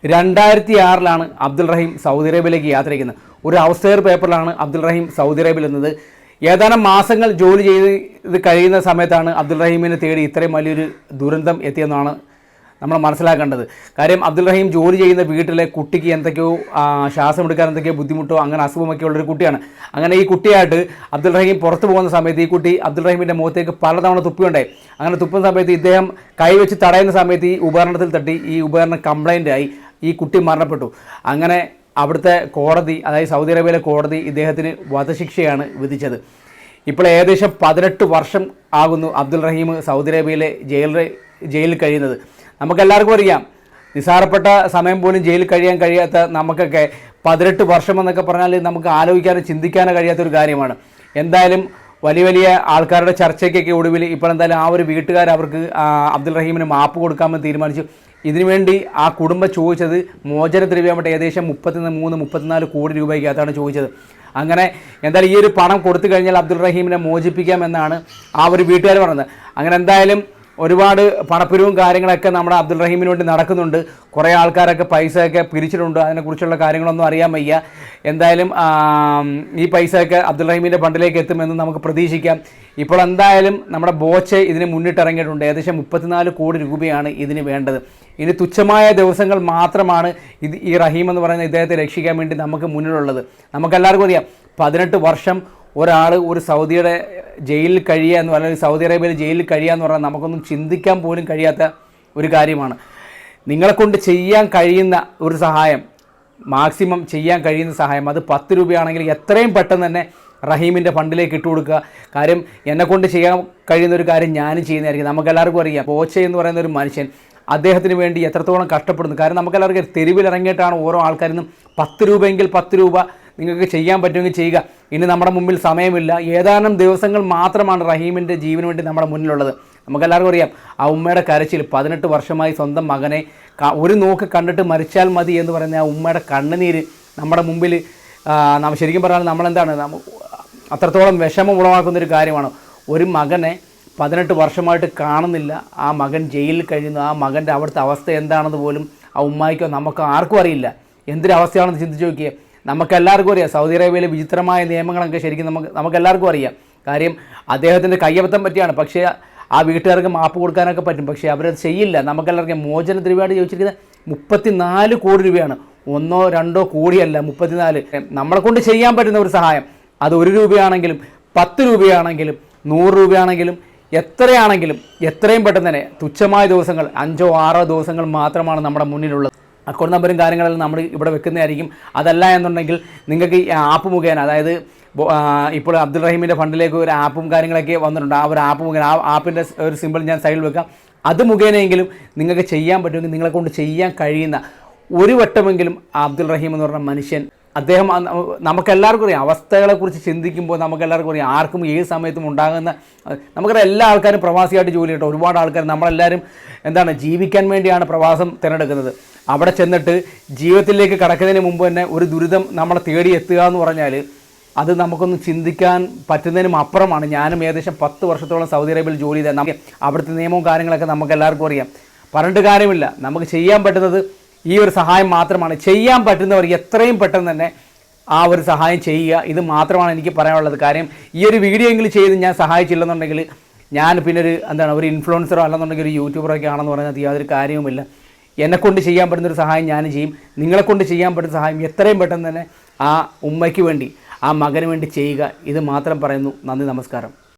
2006 അബ്ദുൾ റഹീം Saudi അറേബ്യയിലേക്ക് യാത്ര ചെയ്യുന്നത്. ഒരു ഔട്ട്സൈഡർ പേപ്പറിലാണ് അബ്ദുൾ റഹീം സൗദി അറേബ്യയിൽ എന്നത്. ഏതാനും മാസങ്ങൾ ജോലി ചെയ്ത് കഴിയുന്ന സമയത്താണ് അബ്ദുൾ റഹീമിനെ തേടി ഇത്രയും വലിയൊരു ദുരന്തം എത്തിയെന്നാണ് നമ്മൾ മനസ്സിലാക്കേണ്ടത്. കാര്യം അബ്ദുൾ റഹീം ജോലി ചെയ്യുന്ന വീട്ടിലെ കുട്ടിക്ക് എന്തൊക്കെയോ ശ്വാസം എടുക്കാൻ എന്തൊക്കെയോ ബുദ്ധിമുട്ടോ അങ്ങനെ അസുഖമൊക്കെ ഉള്ളൊരു കുട്ടിയാണ്. അങ്ങനെ ഈ കുട്ടിയായിട്ട് അബ്ദുൾ റഹീം പുറത്ത് പോകുന്ന സമയത്ത് ഈ കുട്ടി അബ്ദുൾ റഹീമിൻ്റെ മുഖത്തേക്ക് പലതവണ തുപ്പിയുണ്ടായി. അങ്ങനെ തുപ്പുന്ന സമയത്ത് ഇദ്ദേഹം കൈവച്ച് തടയുന്ന സമയത്ത് ഈ ഉപകരണത്തിൽ തട്ടി ഈ ഉപകരണം കംപ്ലൈൻ്റ് ആയി, ഈ കുട്ടി മരണപ്പെട്ടു. അങ്ങനെ അവിടുത്തെ കോടതി, അതായത് സൗദി അറേബ്യയിലെ കോടതി ഇദ്ദേഹത്തിന് വധശിക്ഷയാണ് വിധിച്ചത്. ഇപ്പോൾ ഏകദേശം 18 വർഷം ആകുന്നു അബ്ദുൾ റഹീം സൗദി അറേബ്യയിലെ ജയിലിൽ കഴിയുന്നത്. നമുക്കെല്ലാവർക്കും അറിയാം, നിസ്സാരപ്പെട്ട സമയം പോലും ജയിലിൽ കഴിയാൻ കഴിയാത്ത നമുക്കൊക്കെ 18 വർഷം എന്നൊക്കെ പറഞ്ഞാൽ നമുക്ക് ആലോചിക്കാനോ ചിന്തിക്കാനോ കഴിയാത്തൊരു കാര്യമാണ്. എന്തായാലും വലിയ വലിയ ആൾക്കാരുടെ ചർച്ചയ്ക്കൊക്കെ ഒടുവിൽ ഇപ്പോൾ എന്തായാലും ആ ഒരു വീട്ടുകാർ അവർക്ക് അബ്ദുൾ റഹീമിന് മാപ്പ് കൊടുക്കാമെന്ന് തീരുമാനിച്ചു. ഇതിനുവേണ്ടി ആ കുടുംബം ചോദിച്ചത് മോചന ദ്രവ്യമായിട്ട് ഏകദേശം 33-34 കോടി രൂപയ്ക്കകത്താണ് ചോദിച്ചത്. അങ്ങനെ എന്തായാലും ഈ ഒരു പണം കൊടുത്തു കഴിഞ്ഞാൽ അബ്ദുൾ റഹീമിനെ മോചിപ്പിക്കാമെന്നാണ് ആ ഒരു വീട്ടുകാർ പറഞ്ഞത്. അങ്ങനെ എന്തായാലും ഒരുപാട് പണപ്പിരിവും കാര്യങ്ങളൊക്കെ നമ്മുടെ അബ്ദുൾ റഹീമിന് വേണ്ടി നടക്കുന്നുണ്ട്. കുറേ ആൾക്കാരൊക്കെ പൈസയൊക്കെ പിരിച്ചിട്ടുണ്ട്. അതിനെക്കുറിച്ചുള്ള കാര്യങ്ങളൊന്നും അറിയാൻ വയ്യ. എന്തായാലും ഈ പൈസയൊക്കെ അബ്ദുൾ റഹീമിൻ്റെ ഫണ്ടിലേക്ക് എത്തുമെന്ന് നമുക്ക് പ്രതീക്ഷിക്കാം. ഇപ്പോൾ എന്തായാലും നമ്മുടെ ബോച്ചെ ഇതിന് മുന്നിട്ടിറങ്ങിയിട്ടുണ്ട്. ഏകദേശം 34 കോടി രൂപയാണ് ഇതിന് വേണ്ടത്. ഇനി തുച്ഛമായ ദിവസങ്ങൾ മാത്രമാണ് ഈ റഹീം എന്ന് പറയുന്ന ഇദ്ദേഹത്തെ രക്ഷിക്കാൻ വേണ്ടി നമുക്ക് മുന്നിലുള്ളത്. നമുക്കെല്ലാവർക്കും അറിയാം, 18 വർഷം ഒരാൾ ഒരു സൗദിയുടെ ജയിലിൽ കഴിയുക എന്ന് പറഞ്ഞാൽ, സൗദി അറേബ്യയിൽ ജയിലിൽ കഴിയുക എന്ന് പറഞ്ഞാൽ നമുക്കൊന്നും ചിന്തിക്കാൻ പോലും കഴിയാത്ത ഒരു കാര്യമാണ്. നിങ്ങളെക്കൊണ്ട് ചെയ്യാൻ കഴിയുന്ന ഒരു സഹായം, മാക്സിമം ചെയ്യാൻ കഴിയുന്ന സഹായം, അത് 10 രൂപയാണെങ്കിൽ എത്രയും പെട്ടെന്ന് തന്നെ റഹീമിൻ്റെ ഫണ്ടിലേക്ക് ഇട്ട് കൊടുക്കുക. കാര്യം എന്നെക്കൊണ്ട് ചെയ്യാൻ കഴിയുന്ന ഒരു കാര്യം ഞാനും ചെയ്യുന്നതായിരിക്കും. നമുക്കെല്ലാവർക്കും അറിയാം, ബോച്ചെ എന്ന് പറയുന്ന ഒരു മനുഷ്യൻ അദ്ദേഹത്തിന് വേണ്ടി എത്രത്തോളം കഷ്ടപ്പെടുന്നു. കാരണം നമുക്കെല്ലാവർക്കും തെരുവിലിറങ്ങിയിട്ടാണ് ഓരോ ആൾക്കാരിൽ 10 രൂപയെങ്കിൽ 10 രൂപ നിങ്ങൾക്ക് ചെയ്യാൻ പറ്റുമെങ്കിൽ ചെയ്യുക. ഇനി നമ്മുടെ മുമ്പിൽ സമയമില്ല, ഏതാനും ദിവസങ്ങൾ മാത്രമാണ് റഹീമിൻ്റെ ജീവന് വേണ്ടി നമ്മുടെ മുന്നിലുള്ളത്. നമുക്കെല്ലാവർക്കും അറിയാം, ആ ഉമ്മയുടെ കരച്ചിൽ, 18 വർഷമായി സ്വന്തം മകനെ ഒരു നോക്ക് കണ്ടിട്ട് മരിച്ചാൽ മതി എന്ന് പറയുന്ന ആ ഉമ്മയുടെ കണ്ണുനീര് നമ്മുടെ മുമ്പിൽ ശരിക്കും പറഞ്ഞാൽ നമ്മളെന്താണ്, അത്രത്തോളം വിഷമം ഉളവാക്കുന്നൊരു കാര്യമാണ്. ഒരു മകനെ 18 വർഷമായിട്ട് കാണുന്നില്ല, ആ മകൻ ജയിലിൽ കഴിയുന്നു. ആ മകൻ്റെ അവിടുത്തെ അവസ്ഥ എന്താണെന്ന് പോലും ആ ഉമ്മായിക്കോ നമുക്ക് ആർക്കും അറിയില്ല. എന്തൊരവസ്ഥയാണെന്ന് ചിന്തിച്ച് നോക്കിയേ. നമുക്കെല്ലാവർക്കും അറിയാം, സൗദി അറേബ്യയിലെ വിചിത്രമായ നിയമങ്ങളൊക്കെ ശരിക്കും നമുക്കെല്ലാവർക്കും അറിയാം. കാര്യം അദ്ദേഹത്തിൻ്റെ കയ്യബദ്ധം പറ്റിയാണ്. പക്ഷേ ആ വീട്ടുകാർക്ക് മാപ്പ് കൊടുക്കാനൊക്കെ പറ്റും, പക്ഷേ അവരത് ചെയ്യില്ല. നമുക്കെല്ലാവർക്കും മോചന ദ്രവ്യമായിട്ട് ചോദിച്ചിരിക്കുന്നത് 34 കോടി രൂപയാണ്. 1-2 കോടിയല്ല, 34. നമ്മളെ കൊണ്ട് ചെയ്യാൻ പറ്റുന്ന ഒരു സഹായം, അത് 1 രൂപയാണെങ്കിലും 10 രൂപയാണെങ്കിലും 100 രൂപയാണെങ്കിലും എത്രയാണെങ്കിലും എത്രയും പെട്ടെന്ന് തന്നെ, തുച്ഛമായ ദിവസങ്ങൾ 5-6 ദിവസങ്ങൾ മാത്രമാണ് നമ്മുടെ മുന്നിലുള്ളത്. അക്കൗണ്ട് നമ്പറും കാര്യങ്ങളെല്ലാം നമ്മൾ ഇവിടെ വെക്കുന്നതായിരിക്കും. അതല്ല എന്നുണ്ടെങ്കിൽ നിങ്ങൾക്ക് ഈ ആപ്പ് മുഖേന, അതായത് ഇപ്പോൾ അബ്ദുൾ റഹീമിൻ്റെ ഫണ്ടിലേക്ക് ഒരു ആപ്പും കാര്യങ്ങളൊക്കെ വന്നിട്ടുണ്ട്. ആ ഒരു ആപ്പ് മുഖേന, ആ ആപ്പിൻ്റെ ഒരു സിമ്പിൾ ഞാൻ സൈഡിൽ വെക്കാം. അത് മുഖേനയെങ്കിലും നിങ്ങൾക്ക് ചെയ്യാൻ പറ്റുമെങ്കിൽ നിങ്ങളെ കൊണ്ട് ചെയ്യാൻ കഴിയുന്ന ഒരു വട്ടമെങ്കിലും അബ്ദുൾ റഹീം എന്ന് പറഞ്ഞ മനുഷ്യൻ, അദ്ദേഹം നമുക്കെല്ലാവർക്കും അറിയാം, അവസ്ഥകളെക്കുറിച്ച് ചിന്തിക്കുമ്പോൾ നമുക്കെല്ലാവർക്കും അറിയാം, ആർക്കും ഏത് സമയത്തും ഉണ്ടാകുന്ന, നമുക്കറിയാം എല്ലാ ആൾക്കാരും പ്രവാസിയായിട്ട് ജോലി ചെയ്യട്ടെ. ഒരുപാട് ആൾക്കാർ, നമ്മളെല്ലാവരും എന്താണ്, ജീവിക്കാൻ വേണ്ടിയാണ് പ്രവാസം തിരഞ്ഞെടുക്കുന്നത്. അവിടെ ചെന്നിട്ട് ജീവിതത്തിലേക്ക് കടക്കുന്നതിന് മുമ്പ് തന്നെ ഒരു ദുരിതം നമ്മളെ തേടി എത്തുക എന്ന് പറഞ്ഞാൽ അത് നമുക്കൊന്നും ചിന്തിക്കാൻ പറ്റുന്നതിനും അപ്പുറമാണ്. ഞാനും ഏകദേശം 10 വർഷത്തോളം സൗദി അറേബ്യയിൽ ജോലി ചെയ്താൽ നമുക്ക് അവിടുത്തെ നിയമവും കാര്യങ്ങളൊക്കെ നമുക്ക് എല്ലാവർക്കും അറിയാം. പറഞ്ഞിട്ട് കാര്യമില്ല, നമുക്ക് ചെയ്യാൻ പറ്റുന്നത് ഈ ഒരു സഹായം മാത്രമാണ്. ചെയ്യാൻ പറ്റുന്നവർ എത്രയും പെട്ടെന്ന് തന്നെ ആ ഒരു സഹായം ചെയ്യുക. ഇത് മാത്രമാണ് എനിക്ക് പറയാനുള്ളത്. കാര്യം ഈ ഒരു വീഡിയോ എങ്കിലും ചെയ്ത് ഞാൻ സഹായിച്ചില്ലെന്നുണ്ടെങ്കിൽ ഞാൻ പിന്നെ ഒരു ഇൻഫ്ലുവൻസറോ അല്ലെന്നുണ്ടെങ്കിൽ ഒരു യൂട്യൂബറൊക്കെ ആണെന്ന് പറഞ്ഞാൽ യാതൊരു കാര്യവുമില്ല. എന്നെക്കൊണ്ട് ചെയ്യാൻ പറ്റുന്നൊരു സഹായം ഞാൻ ചെയ്യും. നിങ്ങളെക്കൊണ്ട് ചെയ്യാൻ പറ്റുന്ന സഹായം എത്രയും പെട്ടെന്ന് തന്നെ ആ ഉമ്മയ്ക്ക് വേണ്ടി, ആ മകന് വേണ്ടി ചെയ്യുക. ഇത് മാത്രം പറയുന്നു. നന്ദി, നമസ്കാരം.